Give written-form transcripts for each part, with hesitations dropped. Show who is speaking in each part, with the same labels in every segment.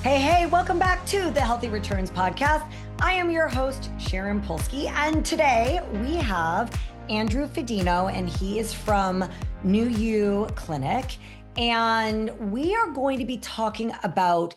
Speaker 1: Hey, welcome back to the Healthy Returns Podcast. I am your host, Sharon Polsky, and today we have Andrew Fedino, and he is from New U Clinic, and we are going to be talking about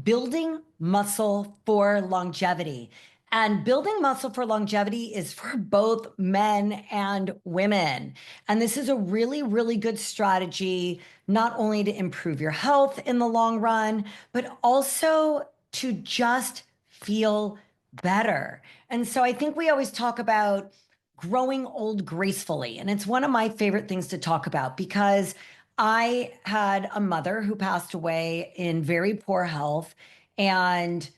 Speaker 1: building muscle for longevity. And building muscle for longevity is for both men and women. And this is a really, really good strategy, not only to improve your health in the long run, but also to just feel better. And so I think we always talk about growing old gracefully. And it's one of my favorite things to talk about because I had a mother who passed away in very poor health. And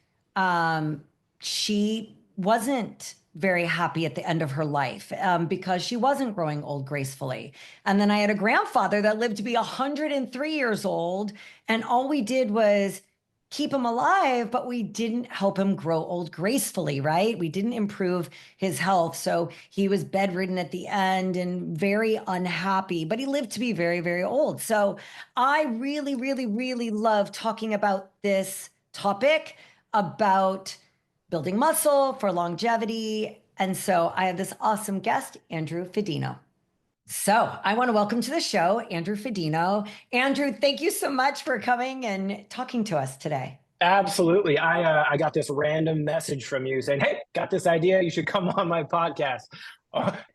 Speaker 1: she wasn't very happy at the end of her life because she wasn't growing old gracefully. And then I had a grandfather that lived to be 103 years old. And all we did was keep him alive, but we didn't help him grow old gracefully, right? We didn't improve his health. So he was bedridden at the end and very unhappy, but he lived to be very, very old. So I really, really, really love talking about this topic about building muscle for longevity. And so I have this awesome guest, Andrew Fedino. So I want to welcome to the show, Andrew Fedino. Andrew, thank you so much for coming and talking to us today.
Speaker 2: Absolutely. I got this random message from you saying, "Hey, got this idea. You should come on my podcast."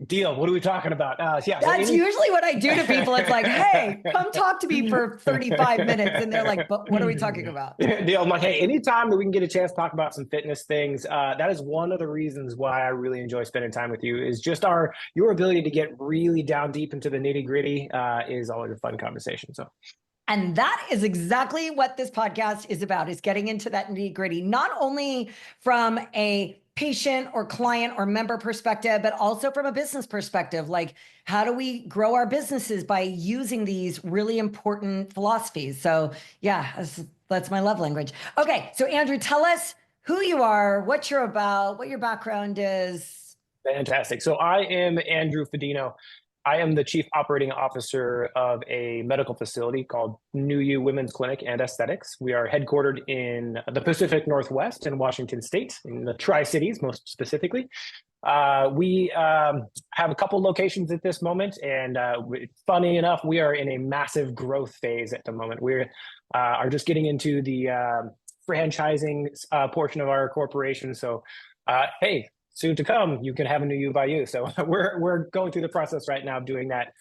Speaker 2: Deal. What are we talking about?
Speaker 1: That's usually what I do to people. It's like, hey, come talk to me for 35 minutes. And they're like, but what are we talking about?
Speaker 2: Deal. I'm like, hey, anytime that we can get a chance to talk about some fitness things, that is one of the reasons why I really enjoy spending time with you is just your ability to get really down deep into the nitty gritty is always a fun conversation. So.
Speaker 1: And that is exactly what this podcast is about, is getting into that nitty gritty, not only from a patient or client or member perspective, but also from a business perspective. Like, how do we grow our businesses by using these really important philosophies? So yeah, that's my love language. Okay, so Andrew, tell us who you are, what you're about, what your background is.
Speaker 2: Fantastic. So I am Andrew Fedino. I am the Chief Operating Officer of a medical facility called New U Women's Clinic and Aesthetics. We are headquartered in the Pacific Northwest in Washington State, in the Tri-Cities most specifically. We have a couple locations at this moment, and funny enough, we are in a massive growth phase at the moment. We are just getting into the franchising portion of our corporation. So, hey, soon to come, you can have a New U by you. So we're going through the process right now of doing that.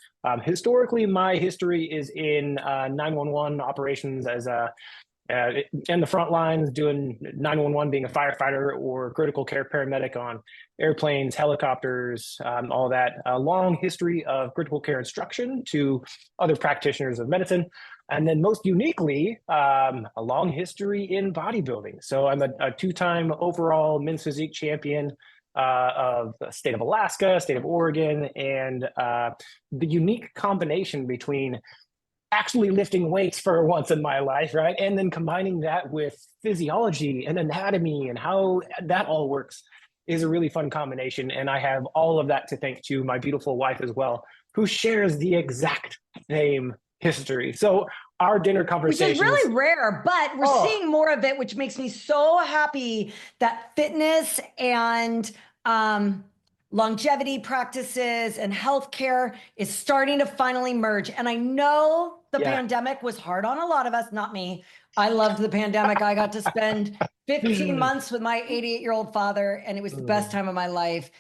Speaker 2: Historically, my history is in 911 operations as in the front lines, doing 911, being a firefighter or critical care paramedic on airplanes, helicopters, all that. A long history of critical care instruction to other practitioners of medicine. And then most uniquely, a long history in bodybuilding. So I'm a two-time overall men's physique champion of the state of Alaska, state of Oregon, and the unique combination between actually lifting weights for once in my life, right? And then combining that with physiology and anatomy and how that all works is a really fun combination. And I have all of that to thank to my beautiful wife as well, who shares the exact same history. So our dinner conversations,
Speaker 1: which is really rare, but we're seeing more of it, which makes me so happy that fitness and longevity practices and healthcare is starting to finally merge. And I know the pandemic was hard on a lot of us, not me. I loved the pandemic. I got to spend 15 months with my 88-year-old father, and it was the best time of my life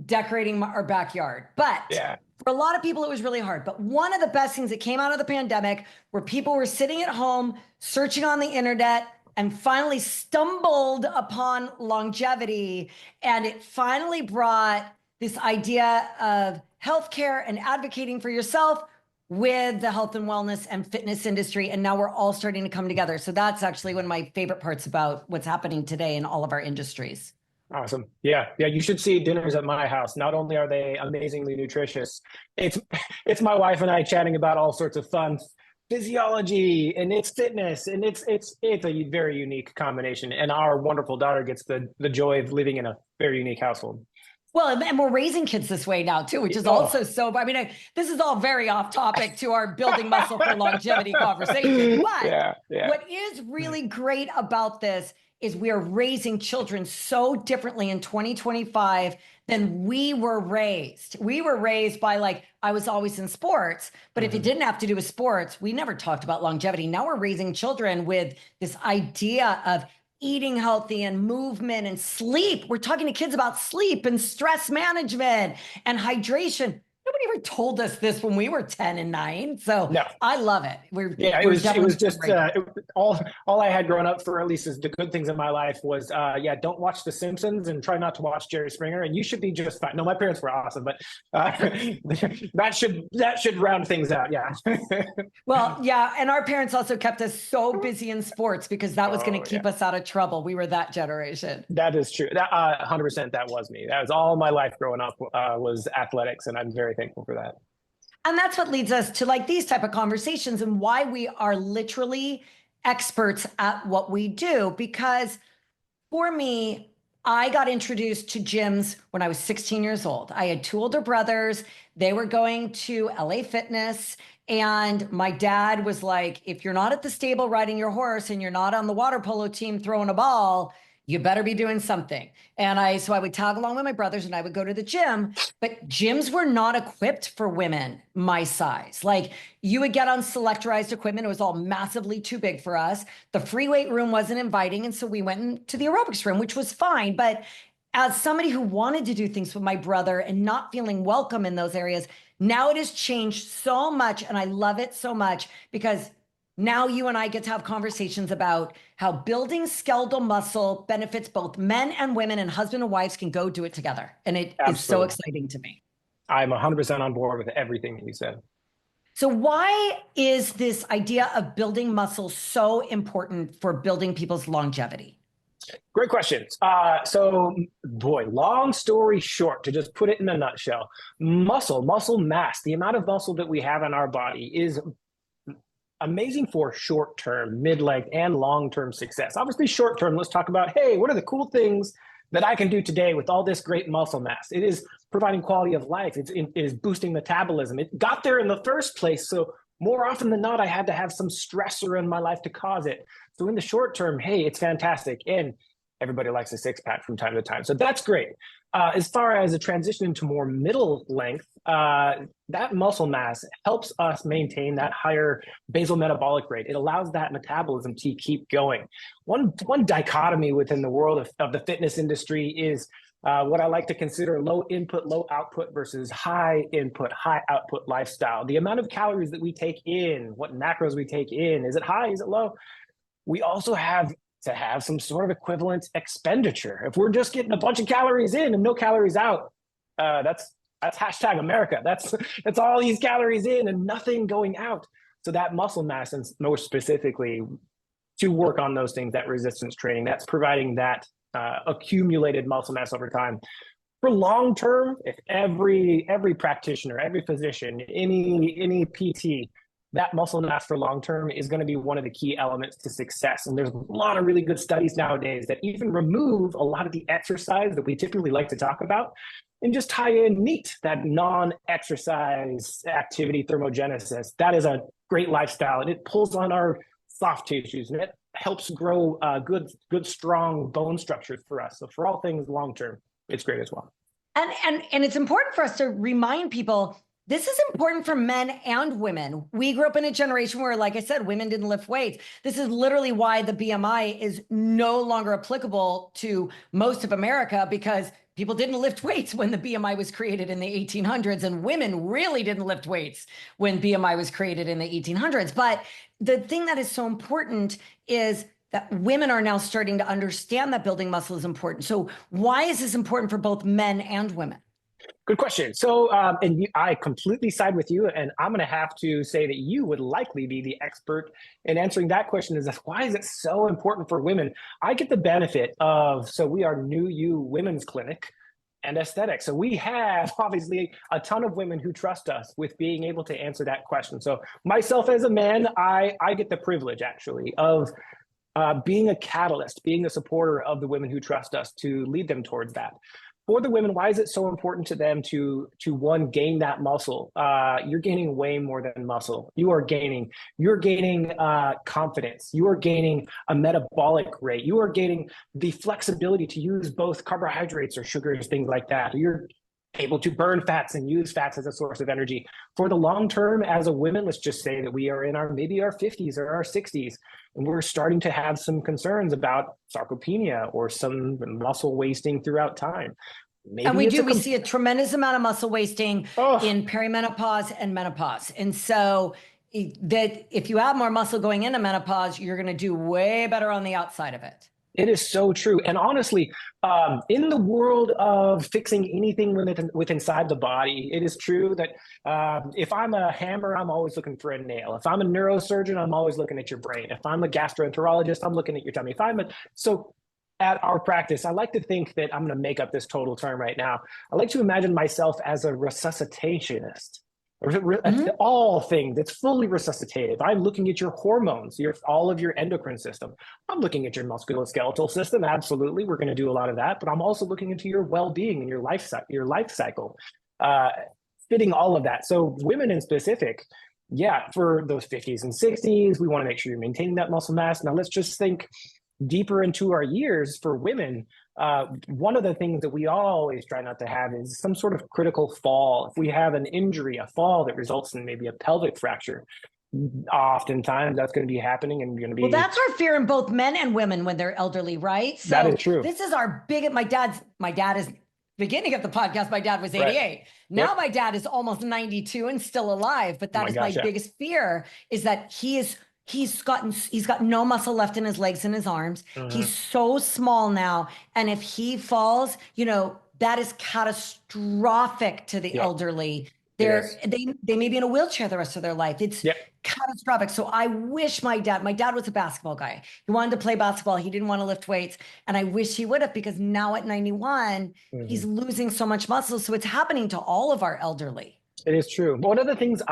Speaker 1: decorating our backyard. But for a lot of people, it was really hard. But one of the best things that came out of the pandemic were people were sitting at home, searching on the internet, and finally stumbled upon longevity. And it finally brought this idea of healthcare and advocating for yourself with the health and wellness and fitness industry. And now we're all starting to come together. So that's actually one of my favorite parts about what's happening today in all of our industries.
Speaker 2: Awesome. Yeah. You should see dinners at my house. Not only are they amazingly nutritious, it's my wife and I chatting about all sorts of fun physiology and it's fitness, and it's a very unique combination. And our wonderful daughter gets the joy of living in a very unique household.
Speaker 1: Well, and we're raising kids this way now too, which is also so, I mean, this is all very off topic to our building muscle for longevity conversation. But
Speaker 2: Yeah, yeah.
Speaker 1: what is really great about this is we are raising children so differently in 2025 than we were raised. We were raised by like, I was always in sports, but if it didn't have to do with sports, we never talked about longevity. Now we're raising children with this idea of eating healthy and movement and sleep. We're talking to kids about sleep and stress management and hydration. Nobody ever told us this when we were 10 and 9. So
Speaker 2: No.
Speaker 1: I love it.
Speaker 2: It was just all I had growing up, for at least is the good things in my life, was don't watch The Simpsons and try not to watch Jerry Springer, and you should be just fine. No, my parents were awesome, but that should round things out. Yeah.
Speaker 1: Well, yeah, and our parents also kept us so busy in sports because that was going to keep us out of trouble. We were that generation.
Speaker 2: That is true. That 100%, that was me. That was all my life growing up, was athletics, and I'm very thankful for that.
Speaker 1: And that's what leads us to like these type of conversations and why we are literally experts at what we do. Because for me, I got introduced to gyms when I was 16 years old. I had 2 older brothers. They were going to LA Fitness. And my dad was like, if you're not at the stable riding your horse and you're not on the water polo team throwing a ball, you better be doing something. So I would tag along with my brothers and I would go to the gym, but gyms were not equipped for women my size. Like you would get on selectorized equipment. It was all massively too big for us. The free weight room wasn't inviting. And so we went into the aerobics room, which was fine. But as somebody who wanted to do things with my brother and not feeling welcome in those areas, now it has changed so much. And I love it so much because now you and I get to have conversations about how building skeletal muscle benefits both men and women, and husband and wives can go do it together. And it is so exciting to me.
Speaker 2: I'm 100% on board with everything that you said.
Speaker 1: So why is this idea of building muscle so important for building people's longevity?
Speaker 2: Great questions. Long story short, to just put it in a nutshell, muscle mass, the amount of muscle that we have in our body is amazing for short-term, mid-length, and long-term success. Obviously, short-term, let's talk about, hey, what are the cool things that I can do today with all this great muscle mass? It is providing quality of life. It is boosting metabolism. It got there in the first place. So more often than not, I had to have some stressor in my life to cause it. So in the short term, hey, it's fantastic. And everybody likes a six-pack from time to time. So that's great. As far as a transition into more middle length, that muscle mass helps us maintain that higher basal metabolic rate. It allows that metabolism to keep going. One dichotomy within the world of the fitness industry is what I like to consider low input, low output versus high input, high output lifestyle. The amount of calories that we take in, what macros we take in, is it high, is it low? We also have to have some sort of equivalent expenditure. If we're just getting a bunch of calories in and no calories out, that's hashtag America. That's all these calories in and nothing going out. So that muscle mass, and more specifically, to work on those things, that resistance training, that's providing that accumulated muscle mass over time. For long term, if every practitioner, every physician, any PT, that muscle mass for long term is going to be one of the key elements to success. And there's a lot of really good studies nowadays that even remove a lot of the exercise that we typically like to talk about and just tie in NEAT, that non-exercise activity thermogenesis. That is a great lifestyle, and it pulls on our soft tissues and it helps grow good, strong bone structures for us. So for all things long term, it's great as well.
Speaker 1: And it's important for us to remind people this is important for men and women. We grew up in a generation where, like I said, women didn't lift weights. This is literally why the BMI is no longer applicable to most of America, because people didn't lift weights when the BMI was created in the 1800s, and women really didn't lift weights when BMI was created in the 1800s. But the thing that is so important is that women are now starting to understand that building muscle is important. So why is this important for both men and women?
Speaker 2: Good question. So, I completely side with you, and I'm going to have to say that you would likely be the expert in answering that question. Is why is it so important for women? I get the benefit of, so we are New U Women's Clinic and Aesthetics. So we have obviously a ton of women who trust us with being able to answer that question. So myself as a man, I get the privilege actually of being a catalyst, being a supporter of the women who trust us to lead them towards that. For the women, why is it so important to them to one, gain that muscle? You're gaining way more than muscle. You're gaining confidence. You are gaining a metabolic rate. You are gaining the flexibility to use both carbohydrates or sugars, things like that. You're able to burn fats and use fats as a source of energy. For the long term, as a woman, let's just say that we are in maybe our 50s or our 60s, and we're starting to have some concerns about sarcopenia or some muscle wasting throughout time. Maybe
Speaker 1: and we see a tremendous amount of muscle wasting in perimenopause and menopause. And so that if you have more muscle going into menopause, you're going to do way better on the outside of it.
Speaker 2: It is so true. And honestly, in the world of fixing anything with inside the body, it is true that if I'm a hammer, I'm always looking for a nail. If I'm a neurosurgeon, I'm always looking at your brain. If I'm a gastroenterologist, I'm looking at your tummy. So at our practice, I like to think that I'm going to make up this total term right now. I like to imagine myself as a resuscitationist. All things that's fully resuscitative. I'm looking at your hormones, all of your endocrine system. I'm looking at your musculoskeletal system. Absolutely, we're going to do a lot of that. But I'm also looking into your well-being and your life cycle, fitting all of that. So women in specific, yeah, for those 50s and 60s, we want to make sure you're maintaining that muscle mass. Now let's just think deeper into our years for women. One of the things that we always try not to have is some sort of critical fall. If we have an injury, a fall that results in maybe a pelvic fracture, oftentimes that's going to be happening and going to be.
Speaker 1: Well, that's our fear in both men and women when they're elderly, right? So
Speaker 2: that is true.
Speaker 1: This is our biggest. My dad is beginning of the podcast. My dad was 88. Right. Now yep. My dad is almost 92 and still alive. But that is my biggest fear is that he's got no muscle left in his legs and his arms. He's so small now. And if he falls, that is catastrophic to the elderly. They may be in a wheelchair the rest of their life. It's catastrophic. So I wish my dad was a basketball guy. He wanted to play basketball. He didn't want to lift weights. And I wish he would have, because now at 91, he's losing so much muscle. So it's happening to all of our elderly.
Speaker 2: It is true. One of the things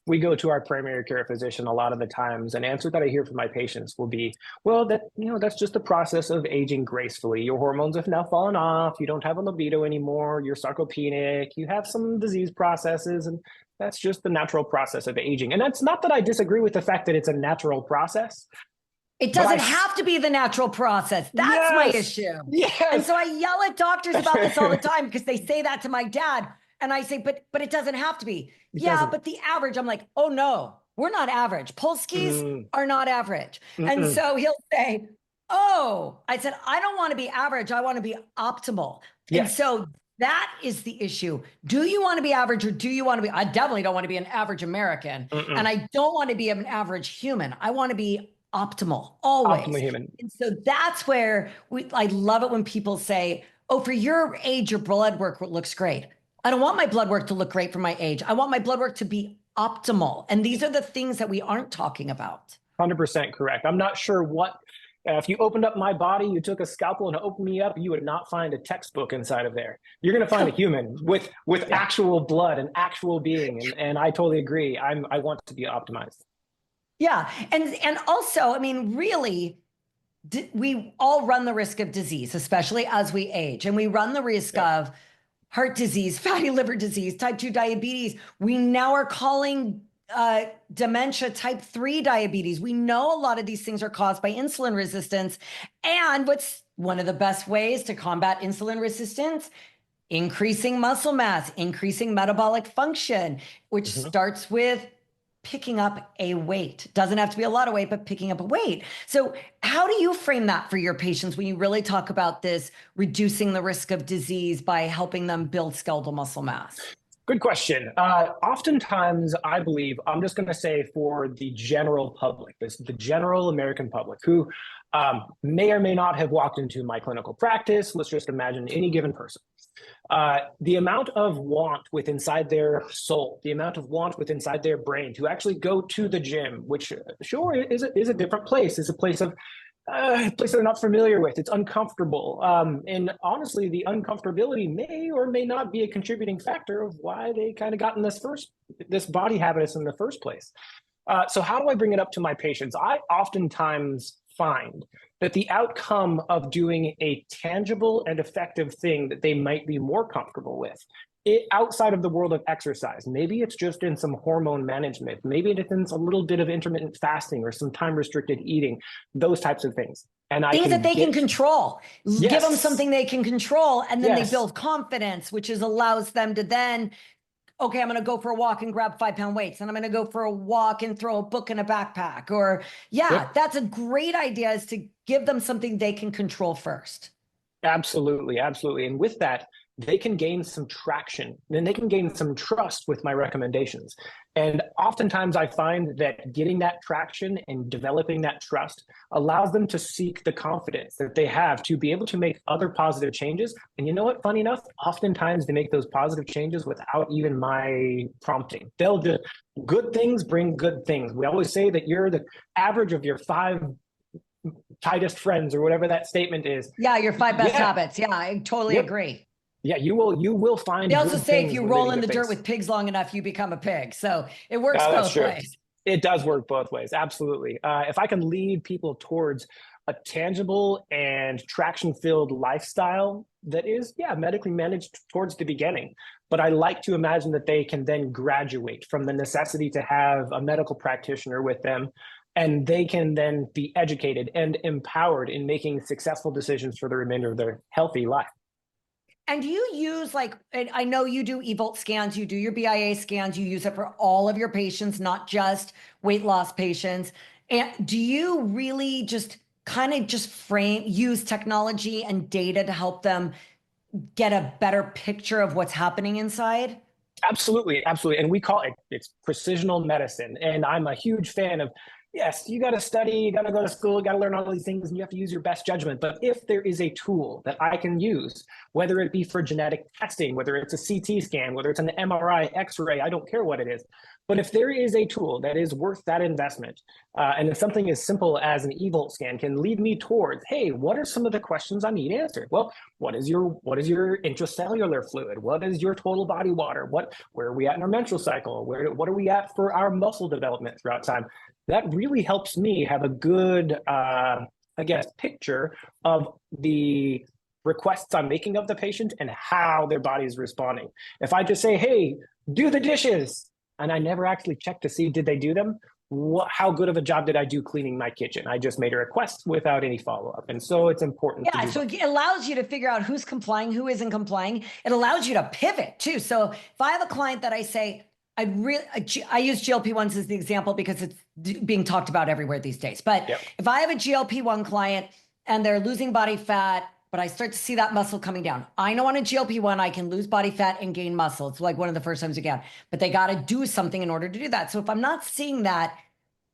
Speaker 2: we go to our primary care physician a lot of the times, an answer that I hear from my patients will be, well, that's just the process of aging gracefully. Your hormones have now fallen off. You don't have a libido anymore. You're sarcopenic. You have some disease processes, and that's just the natural process of aging. And that's not that I disagree with the fact that it's a natural process.
Speaker 1: It doesn't have to be the natural process. That's my issue.
Speaker 2: Yes.
Speaker 1: And so I yell at doctors about this all the time because they say that to my dad. And I say, but it doesn't have to be. But the average, I'm like, oh no, we're not average. Polskys are not average. And so he'll say, oh, I said, I don't want to be average. I want to be optimal. Yes. And so that is the issue. Do you want to be average, or do you want to be, I definitely don't want to be an average American. And I don't want to be an average human. I want to be optimal, always.
Speaker 2: Optimal human.
Speaker 1: And so that's where I love it when people say, oh, for your age, your blood work looks great. I don't want my blood work to look great for my age. I want my blood work to be optimal. And these are the things that we aren't talking about.
Speaker 2: 100% correct. I'm not sure if you opened up my body, you took a scalpel and opened me up, you would not find a textbook inside of there. You're going to find a human with actual blood and actual being. And I totally agree. I want to be optimized.
Speaker 1: Yeah. And also, I mean, really, we all run the risk of disease, especially as we age. And we run the risk of heart disease, fatty liver disease, type 2 diabetes. We now are calling dementia type 3 diabetes. We know a lot of these things are caused by insulin resistance. And what's one of the best ways to combat insulin resistance? Increasing muscle mass, increasing metabolic function, which starts with picking up a weight. Doesn't have to be a lot of weight, but picking up a weight. So how do you frame that for your patients when you really talk about this, reducing the risk of disease by helping them build skeletal muscle mass?
Speaker 2: Good question. Oftentimes, I believe, I'm just going to say for the general public, the general American public who may or may not have walked into my clinical practice. Let's just imagine any given person. The amount of want with inside their soul, the amount of want with inside their brain to actually go to the gym, which sure is a different place. It's a place they're not familiar with. It's uncomfortable. And honestly, the uncomfortability may or may not be a contributing factor of why they kind of got in this body habits in the first place. So how do I bring it up to my patients? I oftentimes find that the outcome of doing a tangible and effective thing that they might be more comfortable with, outside of the world of exercise, maybe it's just in some hormone management, maybe it's in a little bit of intermittent fasting or some time restricted eating, those types of things. And
Speaker 1: things that they can control.
Speaker 2: Yes.
Speaker 1: Give them something they can control, and then
Speaker 2: Yes.
Speaker 1: they build confidence, which allows them to then, okay, I'm going to go for a walk and grab 5-pound weights, and I'm going to go for a walk and throw a book in a backpack. Or
Speaker 2: Yep.
Speaker 1: That's a great idea, is to give them something they can control first.
Speaker 2: Absolutely, absolutely. And with that, they can gain some traction, and they can gain some trust with my recommendations. And oftentimes I find that getting that traction and developing that trust allows them to seek the confidence that they have to be able to make other positive changes. And you know what, funny enough, oftentimes they make those positive changes without even my prompting. They'll just, good things bring good things. We always say that you're the average of your 5 tightest friends, or whatever that statement is.
Speaker 1: Yeah, your 5 best habits. Yeah, I totally agree.
Speaker 2: Yeah, you will find.
Speaker 1: They also say if you roll in the dirt with pigs long enough, you become a pig. So it works both ways.
Speaker 2: It does work both ways. Absolutely. If I can lead people towards a tangible and traction-filled lifestyle that is, medically managed towards the beginning, but I like to imagine that they can then graduate from the necessity to have a medical practitioner with them, and they can then be educated and empowered in making successful decisions for the remainder of their healthy life.
Speaker 1: And do you use, I know you do eVolt scans, you do your BIA scans, you use it for all of your patients, not just weight loss patients. And do you really just use technology and data to help them get a better picture of what's happening inside?
Speaker 2: Absolutely, absolutely. And we call it's precisional medicine. And I'm a huge fan of, yes, you got to study, you got to go to school, you got to learn all these things, and you have to use your best judgment. But if there is a tool that I can use, whether it be for genetic testing, whether it's a CT scan, whether it's an MRI, X-ray, I don't care what it is. But if there is a tool that is worth that investment, and if something as simple as an eVolt scan can lead me towards, hey, what are some of the questions I need answered? Well, what is your intracellular fluid? What is your total body water? Where are we at in our menstrual cycle? What are we at for our muscle development throughout time? That really helps me have a good, picture of the requests I'm making of the patient and how their body is responding. If I just say, hey, do the dishes, and I never actually check to see, did they do them? How good of a job did I do cleaning my kitchen? I just made a request without any follow-up. And so it's important.
Speaker 1: Yeah, so it allows you to figure out who's complying, who isn't complying. It allows you to pivot too. So if I have a client that I say, I use GLP-1s as the example because it's being talked about everywhere these days. But if I have a GLP-1 client and they're losing body fat, but I start to see that muscle coming down, I know on a GLP-1, I can lose body fat and gain muscle. It's like one of the first times again, but they got to do something in order to do that. So if I'm not seeing that,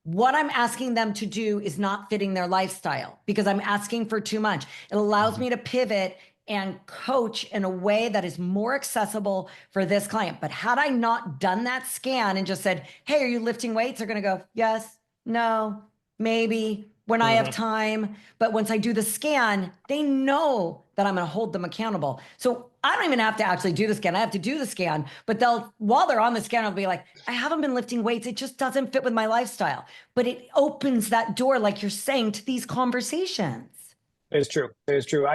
Speaker 1: what I'm asking them to do is not fitting their lifestyle because I'm asking for too much. It allows me to pivot and coach in a way that is more accessible for this client. But had I not done that scan and just said, hey, are you lifting weights? They're going to go, yes, no, maybe, when I have time. But once I do the scan, they know that I'm going to hold them accountable. So I don't even have to actually do the scan. I have to do the scan, but while they're on the scan, I'll be like, I haven't been lifting weights. It just doesn't fit with my lifestyle. But it opens that door, like you're saying, to these conversations.
Speaker 2: It's true. It's true.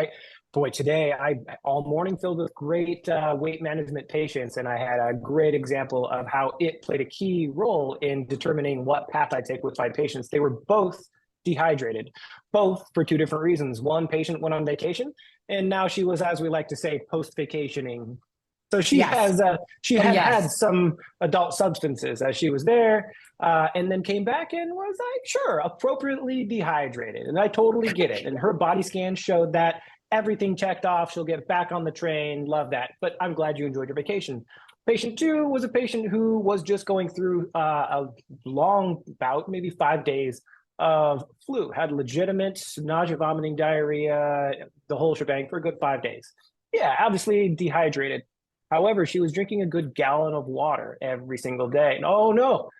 Speaker 2: Today I all morning filled with great weight management patients, and I had a great example of how it played a key role in determining what path I take with my patients. They were both dehydrated, both for 2 different reasons. One patient went on vacation, and now she was, as we like to say, post-vacationing. So she had some adult substances as she was there, and then came back and was like, sure, appropriately dehydrated. And I totally get it. And her body scan showed that. Everything checked off. She'll get back on the train. Love that. But I'm glad you enjoyed your vacation. Patient 2 was a patient who was just going through a long bout, maybe 5 days of flu, had legitimate nausea, vomiting, diarrhea, the whole shebang for a good 5 days. Yeah, obviously dehydrated. However, she was drinking a good gallon of water every single day. And oh no,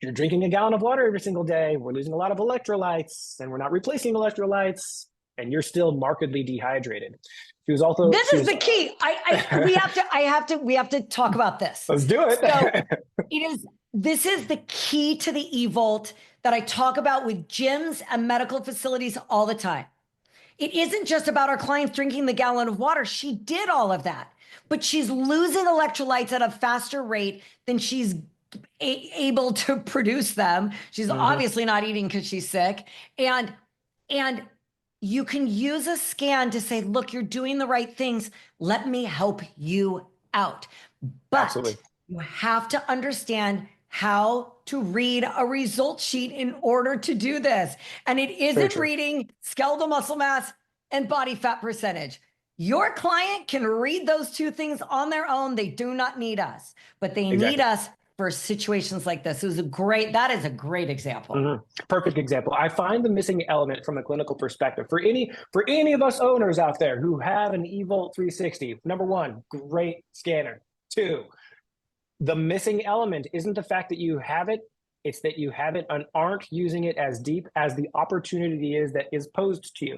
Speaker 2: you're drinking a gallon of water every single day. We're losing a lot of electrolytes and we're not replacing electrolytes, and you're still markedly dehydrated. She was also.
Speaker 1: This is the key. We have to talk about this.
Speaker 2: Let's do it.
Speaker 1: So this is the key to the eVolt that I talk about with gyms and medical facilities all the time. It isn't just about our clients drinking the gallon of water. She did all of that, but she's losing electrolytes at a faster rate than she's able to produce them. She's obviously not eating because she's sick. And you can use a scan to say, look, you're doing the right things. Let me help you out. But
Speaker 2: Absolutely.
Speaker 1: you have to understand how to read a result sheet in order to do this. And it isn't reading skeletal muscle mass and body fat percentage. Your client can read those two things on their own. They do not need us, but they need us for situations like this. That is a great example.
Speaker 2: Perfect example. I find the missing element from a clinical perspective for any of us owners out there who have an eVolt 360. Number one, great scanner. Two, the missing element isn't the fact that you have it, it's that you have it and aren't using it as deep as the opportunity is that is posed to you.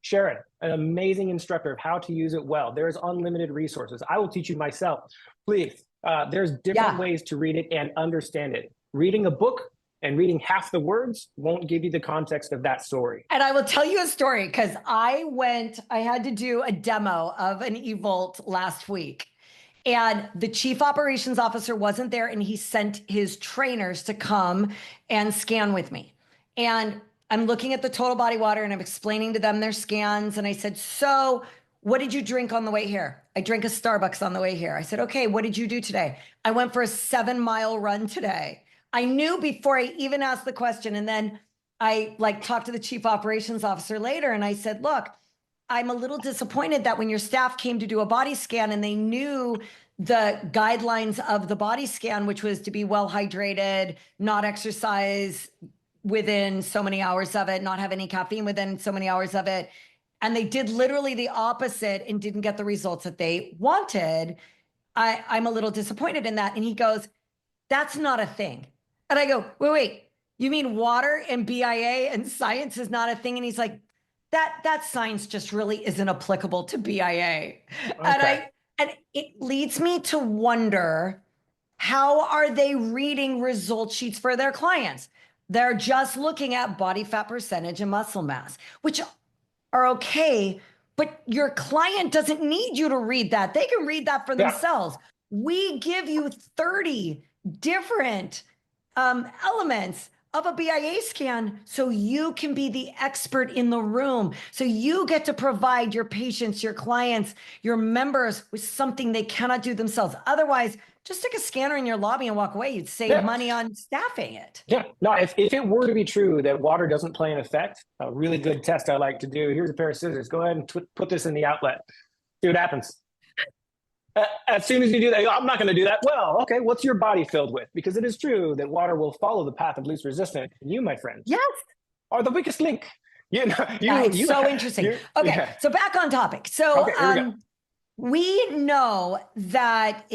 Speaker 2: Sharon, an amazing instructor of how to use it well. There's unlimited resources. I will teach you myself. Please, there's different ways to read it and understand it. Reading a book and reading half the words won't give you the context of that story.
Speaker 1: And I will tell you a story because I had to do a demo of an eVolt last week. And the chief operations officer wasn't there, and he sent his trainers to come and scan with me. And I'm looking at the total body water and I'm explaining to them their scans. And I said, so what did you drink on the way here? I drank a Starbucks on the way here. I said, okay, what did you do today? I went for a 7-mile run today. I knew before I even asked the question. And then I talked to the chief operations officer later and I said, look, I'm a little disappointed that when your staff came to do a body scan and they knew the guidelines of the body scan, which was to be well hydrated, not exercise within so many hours of it, not have any caffeine within so many hours of it. And they did literally the opposite and didn't get the results that they wanted. I'm a little disappointed in that. And he goes, that's not a thing. And I go, wait, you mean water and BIA and science is not a thing? And he's like, that science just really isn't applicable to BIA. Okay. And it leads me to wonder, how are they reading result sheets for their clients? They're just looking at body fat percentage and muscle mass, which are okay, but your client doesn't need you to read that. They can read that for themselves. We give you 30 different elements of a BIA scan so you can be the expert in the room. So you get to provide your patients, your clients, your members with something they cannot do themselves. Otherwise, just stick a scanner in your lobby and walk away. You'd save money on staffing it.
Speaker 2: Yeah, no, if it were to be true that water doesn't play an effect, a really good test I like to do, here's a pair of scissors. Go ahead and put this in the outlet. See what happens. As soon as you do that, I'm not going to do that. Well, okay, what's your body filled with? Because it is true that water will follow the path of least resistance. And you, my friend, are the weakest link.
Speaker 1: It's so interesting. Okay, so back on topic. So we know that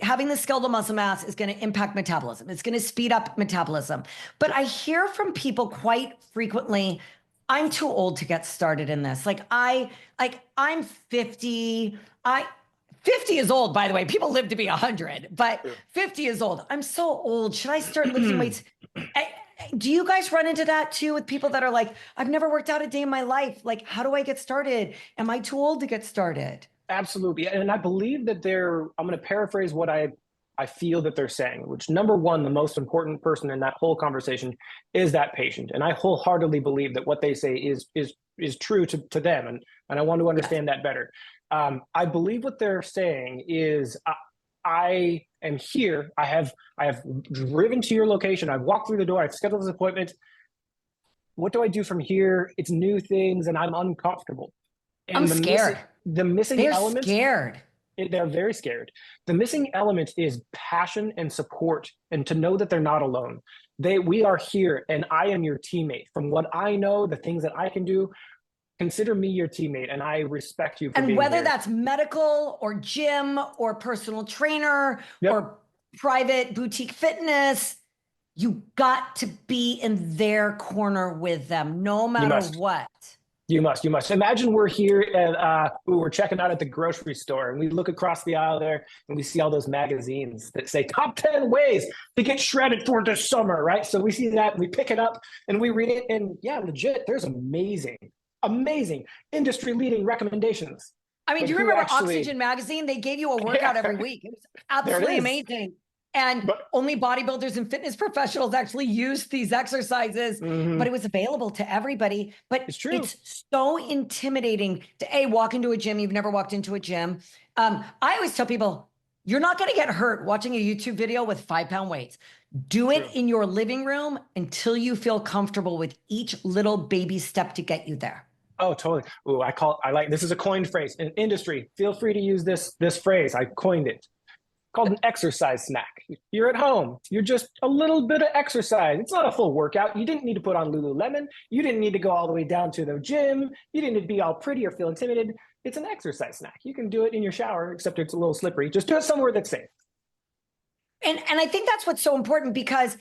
Speaker 1: having the skeletal muscle mass is going to impact metabolism. It's going to speed up metabolism. But I hear from people quite frequently, I'm too old to get started in this. I'm 50. 50 is old, by the way. People live to be 100, but 50 is old. I'm so old. Should I start lifting weights? Do you guys run into that too with people that are like, I've never worked out a day in my life. Like, how do I get started? Am I too old to get started?
Speaker 2: Absolutely. And I believe that I'm going to paraphrase what I feel that they're saying, which number one, the most important person in that whole conversation is that patient. And I wholeheartedly believe that what they say is true to them. And I want to understand that better. I believe what they're saying is I am here. I have driven to your location. I've walked through the door. I've scheduled this appointment. What do I do from here? It's new things and I'm uncomfortable. And
Speaker 1: I'm scared.
Speaker 2: The missing element.
Speaker 1: They're scared.
Speaker 2: They're very scared. The missing element is passion and support and to know that they're not alone. We are here and I am your teammate. From what I know, the things that I can do, consider me your teammate and I respect you for being here.
Speaker 1: And whether that's medical or gym or personal trainer or private boutique fitness, you got to be in their corner with them no matter what.
Speaker 2: You must. Imagine we're here and we're checking out at the grocery store and we look across the aisle there and we see all those magazines that say top 10 ways to get shredded for this summer, right? So we see that and we pick it up and we read it and yeah, legit, there's amazing industry leading recommendations.
Speaker 1: I mean,
Speaker 2: But
Speaker 1: do you
Speaker 2: who
Speaker 1: remember
Speaker 2: actually,
Speaker 1: Oxygen Magazine? They gave you a workout every week. It was
Speaker 2: there it
Speaker 1: absolutely
Speaker 2: is.
Speaker 1: amazing. And
Speaker 2: But
Speaker 1: only bodybuilders and fitness professionals actually used these exercises, but it was available to everybody. But
Speaker 2: it's true.
Speaker 1: it's so intimidating to walk into a gym. You've never walked into a gym. I always tell people, you're not going to get hurt watching a YouTube video with 5-pound weights. Do it
Speaker 2: True.
Speaker 1: in your living room until you feel comfortable with each little baby step to get you there.
Speaker 2: Oh, totally. Ooh, I like this is a coined phrase in industry. Feel free to use this phrase. I coined it. Called an exercise snack. You're at home. You're just a little bit of exercise. It's not a full workout. You didn't need to put on Lululemon. You didn't need to go all the way down to the gym. You didn't need to be all pretty or feel intimidated. It's an exercise snack. You can do it in your shower, except it's a little slippery. Just do it somewhere that's safe.
Speaker 1: And I think that's what's so important because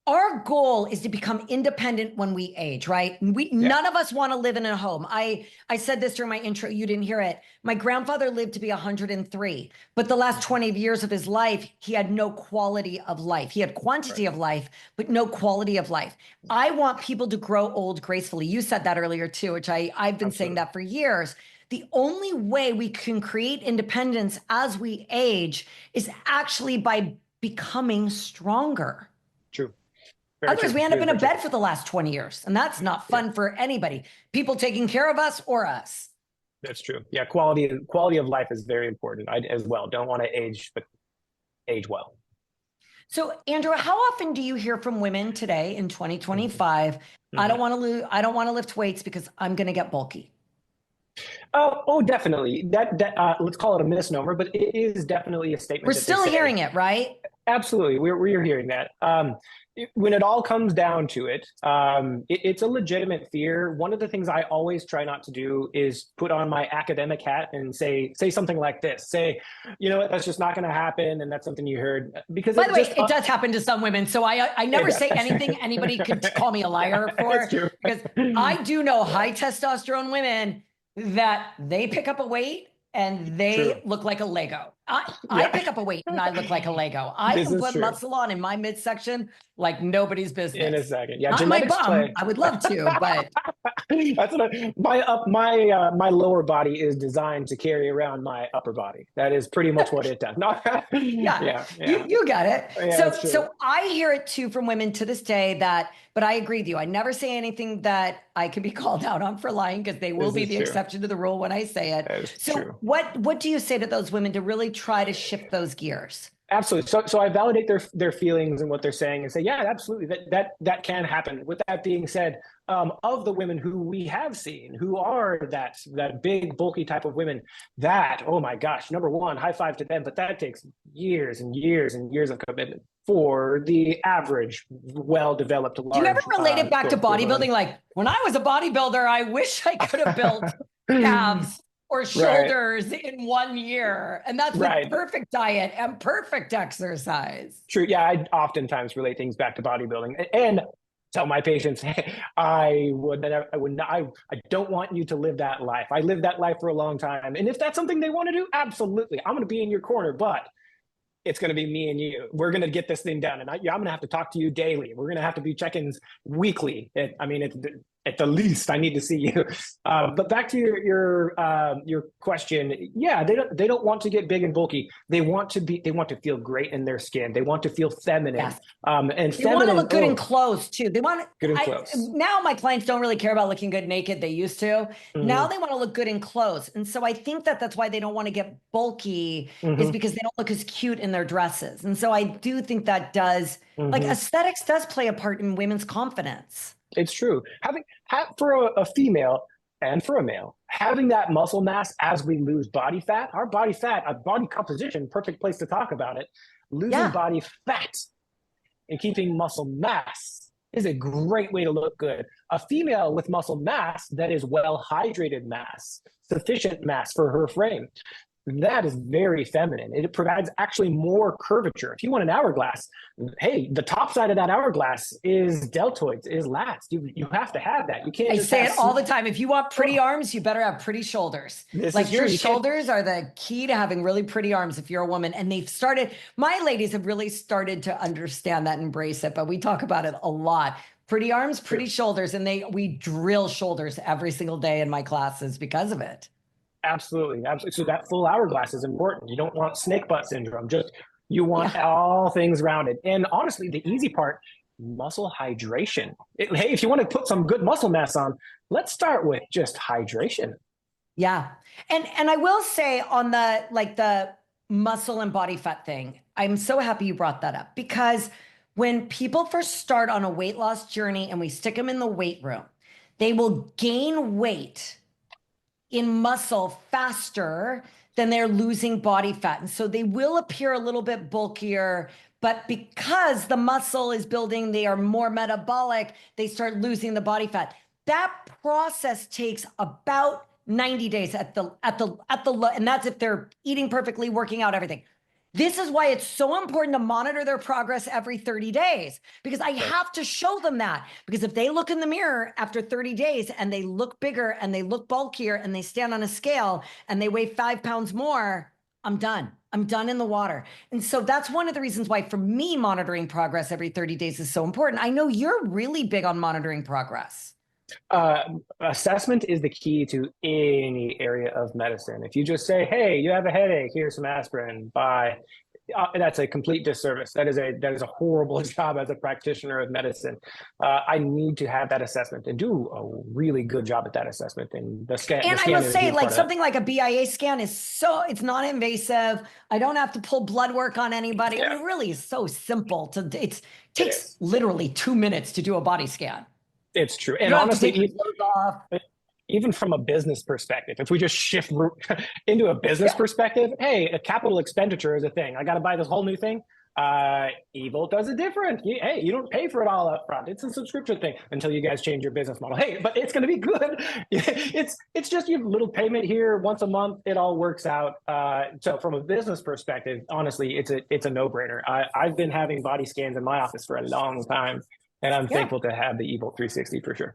Speaker 1: our goal is to become independent when we age, right? None of us want to live in a home. I said this during my intro, you didn't hear it. My grandfather lived to be 103, but the last 20 years of his life, he had no quality of life. He had quantity of life, but no quality of life. I want people to grow old gracefully. You said that earlier too, which I've been saying that for years. The only way we can create independence as we age is actually by becoming stronger.
Speaker 2: True.
Speaker 1: Otherwise, we end up in a bed for the last 20 years, and that's not fun for anybody. People taking care of us or us.
Speaker 2: That's true. Yeah, quality of life is very important. I as well don't want to age, but age well.
Speaker 1: So, Andrew, how often do you hear from women today in 2025? I don't want to lift weights because I'm going to get bulky.
Speaker 2: Oh, definitely. That let's call it a misnomer, but it is definitely a statement.
Speaker 1: We're still hearing it, right?
Speaker 2: Absolutely, we're hearing that. When it all comes down to it, it's a legitimate fear. One of the things I always try not to do is put on my academic hat and say something like this. Say, you know what, that's just not going to happen, and that's something you heard. Because
Speaker 1: by the way, it does happen to some women. So I never say anything anybody could call me a liar for, because I do know high testosterone women that they pick up a weight and they look like a Lego. I pick up a weight and I look like a Lego. I can put muscle on in my midsection like nobody's business.
Speaker 2: In a second. Yeah,
Speaker 1: not my bum. I would love to, but
Speaker 2: that's what my lower body is designed to carry around my upper body. That is pretty much what it does. No,
Speaker 1: yeah. You got it. Yeah, so I hear it too from women to this day but I agree with you. I never say anything that I could be called out on for lying, because they will be the exception to the rule when I say it. So what do you say to those women to really try to shift those gears?
Speaker 2: Absolutely. So I validate their feelings and what they're saying and say, yeah, absolutely, that can happen. With that being said, of the women who we have seen who are that big bulky type of women, that, oh my gosh, number one, high five to them, but that takes years and years and years of commitment for the average well-developed large.
Speaker 1: Do you ever relate it back to bodybuilding? Like, when I was a bodybuilder, I wish I could have built calves or shoulders in 1 year. And that's with perfect diet and perfect exercise.
Speaker 2: True. Yeah, I oftentimes relate things back to bodybuilding and tell my patients, hey, I don't want you to live that life. I lived that life for a long time. And if that's something they want to do, absolutely, I'm going to be in your corner, but it's going to be me and you. We're going to get this thing done. And I'm going to have to talk to you daily. We're going to have to do check-ins weekly. At the least, I need to see you. But back to your question, yeah, they don't want to get big and bulky. They want to feel great in their skin. They want to feel feminine.
Speaker 1: Yes.
Speaker 2: And
Speaker 1: they want to look good in clothes too. They want
Speaker 2: good in clothes.
Speaker 1: Now my clients don't really care about looking good naked. They used to. Now they want to look good in clothes. And so I think that's why they don't want to get bulky, is because they don't look as cute in their dresses. And so I do think that does, like, aesthetics does play a part in women's confidence.
Speaker 2: It's true. For a female and for a male, having that muscle mass as we lose body fat, our body composition, perfect place to talk about it. Losing body fat and keeping muscle mass is a great way to look good. A female with muscle mass that is well hydrated mass, sufficient mass for her frame. that is very feminine. It provides actually more curvature. If you want an hourglass, hey, the top side of that hourglass is deltoids, is lats. You have to have that. You can't
Speaker 1: I
Speaker 2: just
Speaker 1: say
Speaker 2: have
Speaker 1: it all the time. If you want pretty
Speaker 2: Oh,
Speaker 1: arms, you better have pretty shoulders.
Speaker 2: this
Speaker 1: Like
Speaker 2: is
Speaker 1: your
Speaker 2: true. You can't.
Speaker 1: shoulders are the key to having really pretty arms if you're a woman. And they've started, my ladies have really started to understand that and embrace it, but we talk about it a lot. Pretty arms, pretty shoulders. And we drill shoulders every single day in my classes because of it.
Speaker 2: Absolutely, absolutely. So that full hourglass is important. You don't want snake butt syndrome. Just you want
Speaker 1: Yeah.
Speaker 2: all things rounded. And honestly, the easy part, muscle hydration. Hey, if you want to put some good muscle mass on, let's start with just hydration.
Speaker 1: Yeah. And I will say on the muscle and body fat thing, I'm so happy you brought that up because when people first start on a weight loss journey and we stick them in the weight room, they will gain weight in muscle faster than they're losing body fat. And so they will appear a little bit bulkier, but because the muscle is building, they are more metabolic, they start losing the body fat. That process takes about 90 days at the and that's if they're eating perfectly, working out, everything. This is why it's so important to monitor their progress every 30 days because I have to show them that. Because if they look in the mirror after 30 days and they look bigger and they look bulkier and they stand on a scale and they weigh 5 pounds more, I'm done. I'm done in the water. And so that's one of the reasons why, for me, monitoring progress every 30 days is so important. I know you're really big on monitoring progress.
Speaker 2: Assessment is the key to any area of medicine. If you just say, "Hey, you have a headache. Here's some aspirin. Bye," that's a complete disservice. That is a horrible job as a practitioner of medicine. I need to have that assessment and do a really good job at that assessment. And the scan.
Speaker 1: And
Speaker 2: The
Speaker 1: I
Speaker 2: scan
Speaker 1: must
Speaker 2: is a
Speaker 1: say,
Speaker 2: huge
Speaker 1: like
Speaker 2: part of that.
Speaker 1: something like a BIA scan is it's not invasive. I don't have to pull blood work on anybody. I mean,
Speaker 2: Yeah,
Speaker 1: it really is so simple it
Speaker 2: it
Speaker 1: takes
Speaker 2: is.
Speaker 1: literally 2 minutes to do a body scan.
Speaker 2: It's true.
Speaker 1: You
Speaker 2: And
Speaker 1: don't have to
Speaker 2: honestly,
Speaker 1: take your clothes off.
Speaker 2: even from a business perspective, if we just shift into a business
Speaker 1: Yeah.
Speaker 2: perspective, hey, a capital expenditure is a thing. I got to buy this whole new thing. Evolt does it different. Hey, you don't pay for it all up front. It's a subscription thing until you guys change your business model. Hey, but it's going to be good. It's just your little payment here once a month. It all works out. So from a business perspective, honestly, it's a no brainer. I've been having body scans in my office for a long time, and I'm
Speaker 1: Yeah.
Speaker 2: thankful to have the Evolt 360 for sure.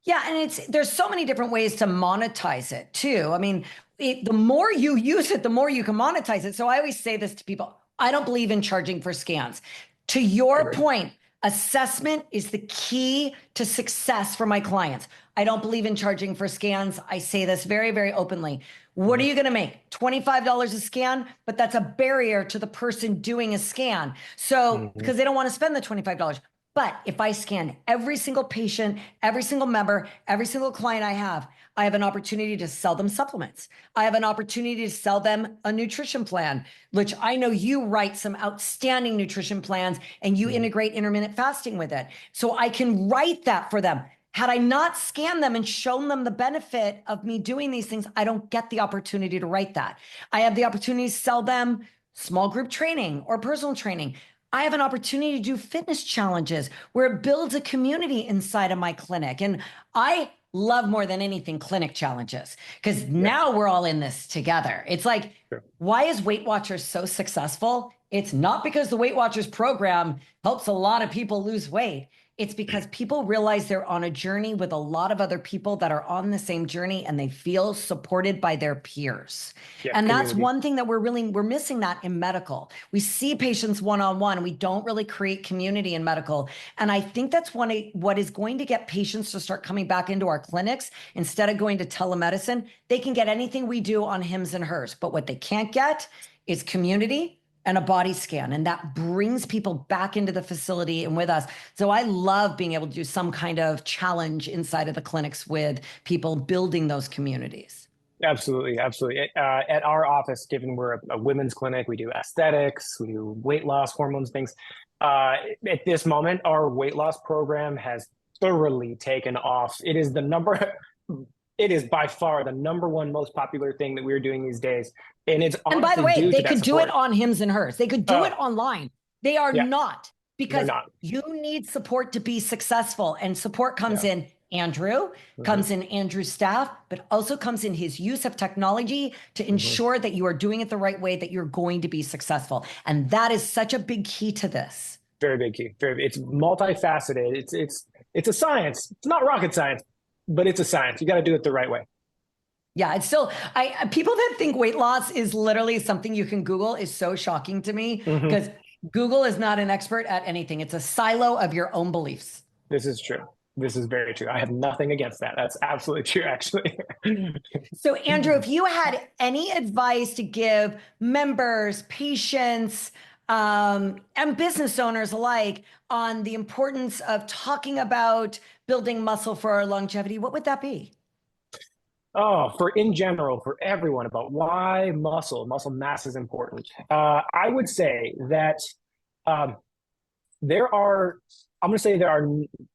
Speaker 1: Yeah, and there's so many different ways to monetize it too. I mean, the more you use it, the more you can monetize it. So I always say this to people. I don't believe in charging for scans. To your
Speaker 2: Agree.
Speaker 1: point, assessment is the key to success for my clients. I don't believe in charging for scans. I say this very, very openly. What are you going to make? $25 a scan, but that's a barrier to the person doing a scan. So,
Speaker 2: Mhm.
Speaker 1: because they don't want to spend the $25. But if I scan every single patient, every single member, every single client I have an opportunity to sell them supplements. I have an opportunity to sell them a nutrition plan, which I know you write some outstanding nutrition plans and you integrate intermittent fasting with it. So I can write that for them. Had I not scanned them and shown them the benefit of me doing these things, I don't get the opportunity to write that. I have the opportunity to sell them small group training or personal training. I have an opportunity to do fitness challenges where it builds a community inside of my clinic. And I love more than anything clinic challenges because
Speaker 2: Yeah,
Speaker 1: now we're all in this together. It's like,
Speaker 2: sure.
Speaker 1: why is Weight Watchers so successful? It's not because the Weight Watchers program helps a lot of people lose weight. It's because people realize they're on a journey with a lot of other people that are on the same journey and they feel supported by their peers.
Speaker 2: Yeah,
Speaker 1: And that's
Speaker 2: community.
Speaker 1: one thing that we're missing that in medical. We see patients one-on-one and we don't really create community in medical. And I think that's what is going to get patients to start coming back into our clinics instead of going to telemedicine. They can get anything we do on Hims and Hers, but what they can't get is community and a body scan. And that brings people back into the facility and with us. So I love being able to do some kind of challenge inside of the clinics with people building those communities.
Speaker 2: Absolutely, absolutely. At our office, given we're a women's clinic, we do aesthetics, we do weight loss, hormones, things. At this moment, our weight loss program has thoroughly taken off. It is the number. It is by far the number one most popular thing that we're doing these days, and it's
Speaker 1: And by the
Speaker 2: honestly
Speaker 1: way,
Speaker 2: due
Speaker 1: they
Speaker 2: to that
Speaker 1: could do it
Speaker 2: support.
Speaker 1: on Hims and Hers. They could do it
Speaker 2: Oh,
Speaker 1: online. They are
Speaker 2: yeah,
Speaker 1: not
Speaker 2: they're
Speaker 1: because
Speaker 2: not.
Speaker 1: you need support to be successful and support comes
Speaker 2: Yeah,
Speaker 1: in Andrew, comes in Andrew's staff, but also comes in his use of technology to ensure that you are doing it the right way, that you're going to be successful. And that is such a big key to this.
Speaker 2: Very big key. It's multifaceted. It's a science. It's not rocket science, but it's a science. You got to do it the right way.
Speaker 1: Yeah, it's still, people that think weight loss is literally something you can Google is so shocking to me, because Google is not an expert at anything. It's a silo of your own beliefs.
Speaker 2: This is true. This is very true. I have nothing against that. That's absolutely true, actually.
Speaker 1: So, Andrew, if you had any advice to give members, patients, and business owners alike on the importance of talking about building muscle for our longevity, what would that be?
Speaker 2: Oh, in general, for everyone, about why muscle mass is important. I would say that I'm going to say there are,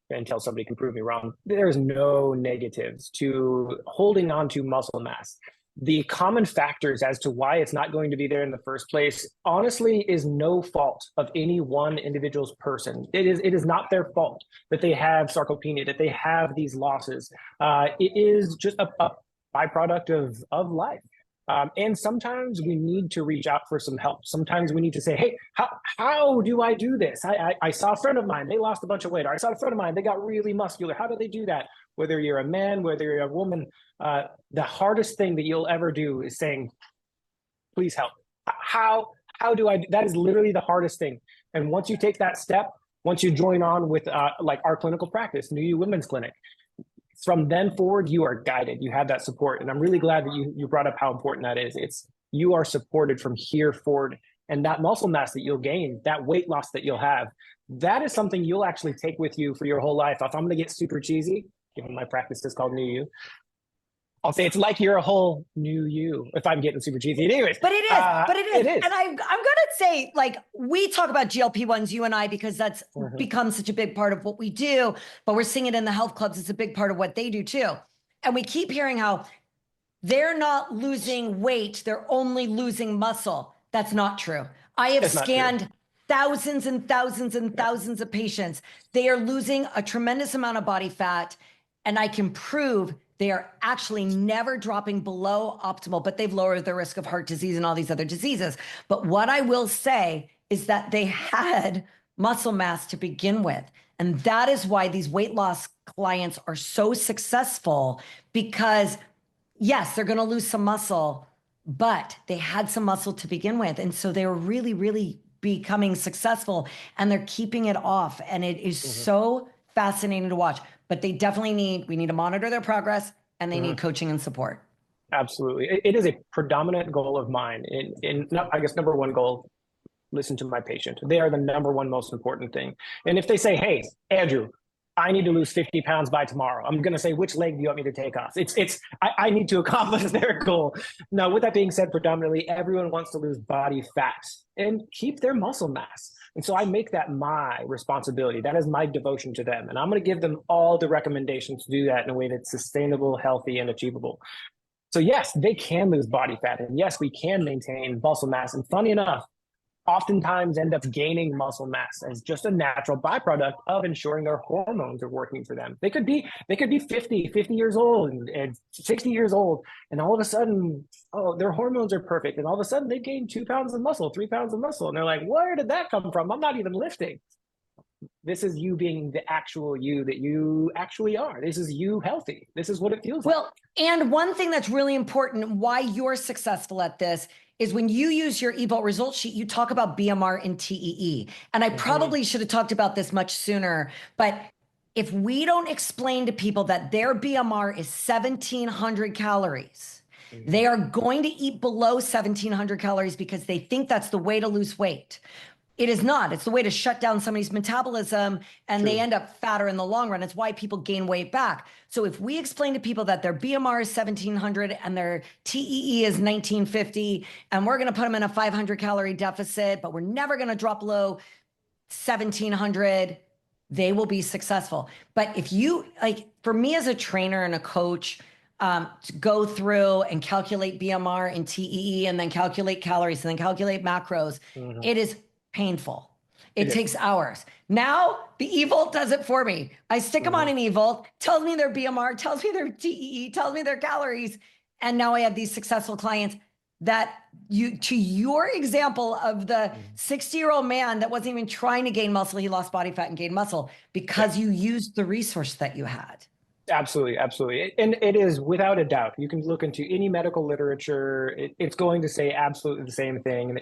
Speaker 2: until somebody can prove me wrong, there's no negatives to holding on to muscle mass. The common factors as to why it's not going to be there in the first place, honestly, is no fault of any one individual's person. It is not their fault that they have sarcopenia, that they have these losses. It is just a byproduct of life. And sometimes we need to reach out for some help. Sometimes we need to say, hey, how do I do this? I saw a friend of mine, they lost a bunch of weight. Or I saw a friend of mine, they got really muscular. How do they do that? Whether you're a man, whether you're a woman, the hardest thing that you'll ever do is saying, please help. How do I, that is literally the hardest thing. And once you take that step, once you join on with like our clinical practice, New U Women's Clinic, from then forward, you are guided. You have that support. And I'm really glad that you brought up how important that is. You are supported from here forward. And that muscle mass that you'll gain, that weight loss that you'll have, that is something you'll actually take with you for your whole life. If I'm going to get super cheesy, given my practice is called New U, I'll say it's like you're a whole new you, if I'm getting super cheesy. Anyways.
Speaker 1: But it is. And I'm going to say, like, we talk about GLP-1s, you and I, because that's become such a big part of what we do, but we're seeing it in the health clubs. It's a big part of what they do too. And we keep hearing how they're not losing weight. They're only losing muscle. That's not true. I have scanned thousands and thousands and thousands of patients. They are losing a tremendous amount of body fat, and I can prove they are actually never dropping below optimal, but they've lowered the risk of heart disease and all these other diseases. But what I will say is that they had muscle mass to begin with. And that is why these weight loss clients are so successful, because yes, they're going to lose some muscle, but they had some muscle to begin with. And so they were really, really becoming successful, and they're keeping it off. And it is so fascinating to watch. But they definitely we need to monitor their progress, and they need coaching and support.
Speaker 2: Absolutely. It is a predominant goal of mine. I guess, number one goal, listen to my patient. They are the number one most important thing. And if they say, hey, Andrew, I need to lose 50 pounds by tomorrow, I'm going to say, which leg do you want me to take off? I need to accomplish their goal. Now, with that being said, predominantly everyone wants to lose body fat and keep their muscle mass. And so I make that my responsibility. That is my devotion to them. And I'm going to give them all the recommendations to do that in a way that's sustainable, healthy, and achievable. So yes, they can lose body fat. And yes, we can maintain muscle mass. And funny enough, oftentimes end up gaining muscle mass as just a natural byproduct of ensuring their hormones are working for them. They could be 50 years old and 60 years old, and all of a sudden, their hormones are perfect. And all of a sudden they gain 2 pounds of muscle, 3 pounds of muscle. And they're like, where did that come from? I'm not even lifting. This is you being the actual you that you actually are. This is you healthy. This is what it feels like.
Speaker 1: Well, and one thing that's really important, why you're successful at this, is when you use your eVault results sheet, you talk about BMR and TEE. And I probably should have talked about this much sooner, but if we don't explain to people that their BMR is 1,700 calories, they are going to eat below 1,700 calories because they think that's the way to lose weight. It is not. It's the way to shut down somebody's metabolism, and they end up fatter in the long run. It's why people gain weight back. So if we explain to people that their BMR is 1,700 and their TEE is 1,950, and we're going to put them in a 500 calorie deficit, but we're never going to drop below 1,700, they will be successful. But if you, like, for me as a trainer and a coach, to go through and calculate BMR and TEE and then calculate calories and then calculate macros, it is painful. It takes hours. Now the eVolt does it for me. I stick them on an eVolt, tells me their BMR, tells me their TEE, tells me their calories. And now I have these successful clients that to your example of the 60-year-old man that wasn't even trying to gain muscle, he lost body fat and gained muscle because you used the resource that you had.
Speaker 2: Absolutely, absolutely. And it is without a doubt. You can look into any medical literature. It's going to say absolutely the same thing.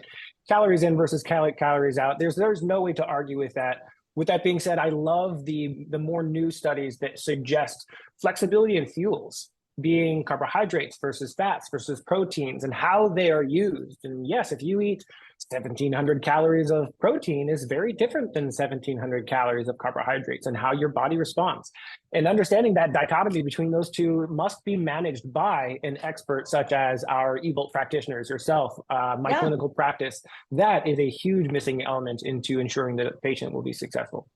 Speaker 2: Calories in versus calories out. There's no way to argue with that. With that being said, I love the more new studies that suggest flexibility in fuels, being carbohydrates versus fats versus proteins and how they are used. And yes, if you eat 1,700 calories of protein is very different than 1,700 calories of carbohydrates and how your body responds. And understanding that dichotomy between those two must be managed by an expert such as our eVolt practitioners, yourself, my clinical practice. That is a huge missing element into ensuring that a patient will be successful.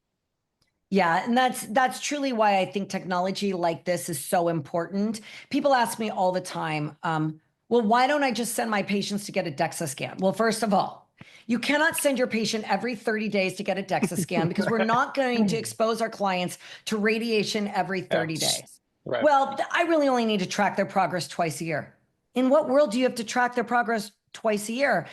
Speaker 1: Yeah, and that's truly why I think technology like this is so important. People ask me all the time, well, why don't I just send my patients to get a DEXA scan? Well, first of all, you cannot send your patient every 30 days to get a DEXA scan because we're not going to expose our clients to radiation every 30 days.
Speaker 2: Right.
Speaker 1: Well, I really only need to track their progress twice a year. In what world do you have to track their progress twice a year?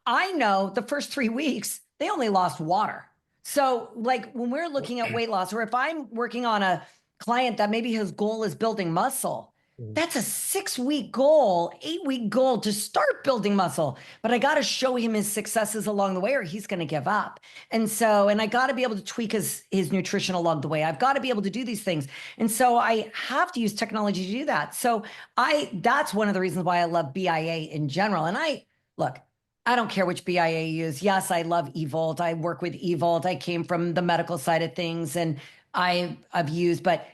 Speaker 1: I know the first 3 weeks, they only lost water. So like when we're looking at weight loss, or if I'm working on a client that maybe his goal is building muscle, that's a 6-week goal, 8-week goal to start building muscle. But I got to show him his successes along the way or he's going to give up. And I got to be able to tweak his nutrition along the way. I've got to be able to do these things. And so I have to use technology to do that. So that's one of the reasons why I love BIA in general. And look, I don't care which BIA you use. Yes, I love eVolt. I work with eVolt. I came from the medical side of things and I've used, but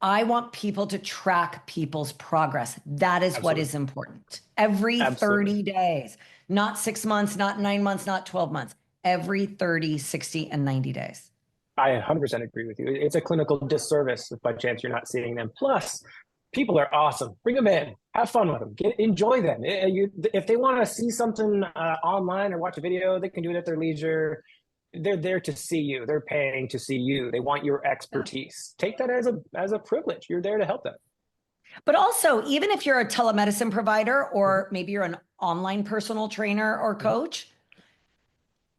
Speaker 1: I want people to track people's progress. That is what is important. Every 30 days, not 6 months, not 9 months, not 12 months, every 30, 60, and 90 days.
Speaker 2: I 100% agree with you. It's a clinical disservice if by chance you're not seeing them. Plus, people are awesome. Bring them in. Have fun with them. Enjoy them. If they want to see something online or watch a video, they can do it at their leisure. They're there to see you. They're paying to see you. They want your expertise. Take that as a privilege. You're there to help them.
Speaker 1: But also, even if you're a telemedicine provider or maybe you're an online personal trainer or coach,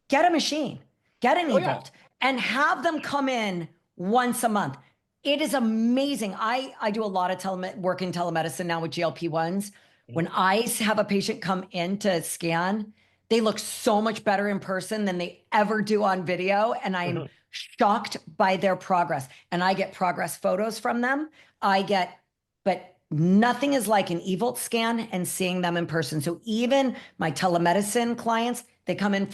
Speaker 1: get a machine, get an eVolt, and have them come in once a month. It is amazing. I do a lot of work in telemedicine now with GLP-1s. When I have a patient come in to scan, they look so much better in person than they ever do on video. And I'm shocked by their progress. And I get progress photos from them. But nothing is like an eVolt scan and seeing them in person. So even my telemedicine clients, they come in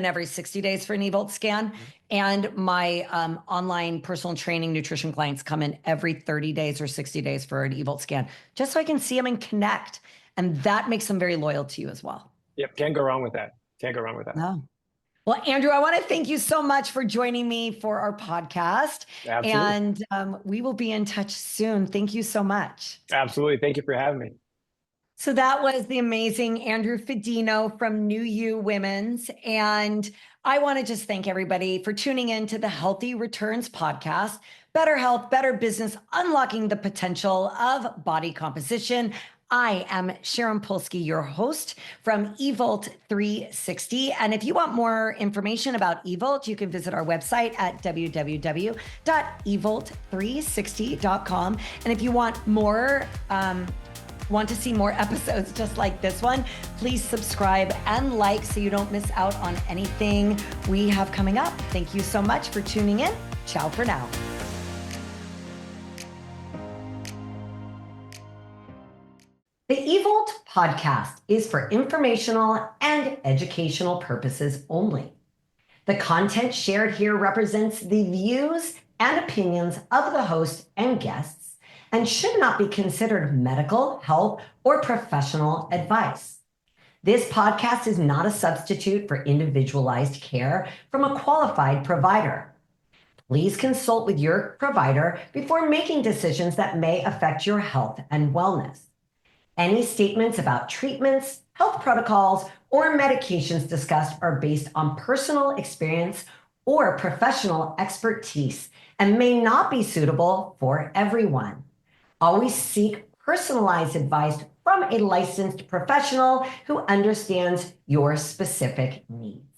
Speaker 1: every 60 days for an eVolt scan. And my online personal training nutrition clients come in every 30 days or 60 days for an eVolt scan, just so I can see them and connect. And that makes them very loyal to you as well.
Speaker 2: Yep, can't go wrong with that. Can't go wrong with that.
Speaker 1: No. Well, Andrew, I want to thank you so much for joining me for our podcast. Absolutely. And we will be in touch soon. Thank you so much.
Speaker 2: Absolutely. Thank you for having me.
Speaker 1: So that was the amazing Andrew Fedino from New U Women's. And I want to just thank everybody for tuning in to the Healthy Returns podcast. Better health, better business, unlocking the potential of body composition. I am Sharon Polsky, your host from eVolt 360. And if you want more information about eVolt, you can visit our website at www.evolt360.com. And if you want to see more episodes just like this one, please subscribe and like so you don't miss out on anything we have coming up. Thank you so much for tuning in. Ciao for now. The eVolt podcast is for informational and educational purposes only. The content shared here represents the views and opinions of the host and guests and should not be considered medical, health, or professional advice. This podcast is not a substitute for individualized care from a qualified provider. Please consult with your provider before making decisions that may affect your health and wellness. Any statements about treatments, health protocols, or medications discussed are based on personal experience or professional expertise and may not be suitable for everyone. Always seek personalized advice from a licensed professional who understands your specific needs.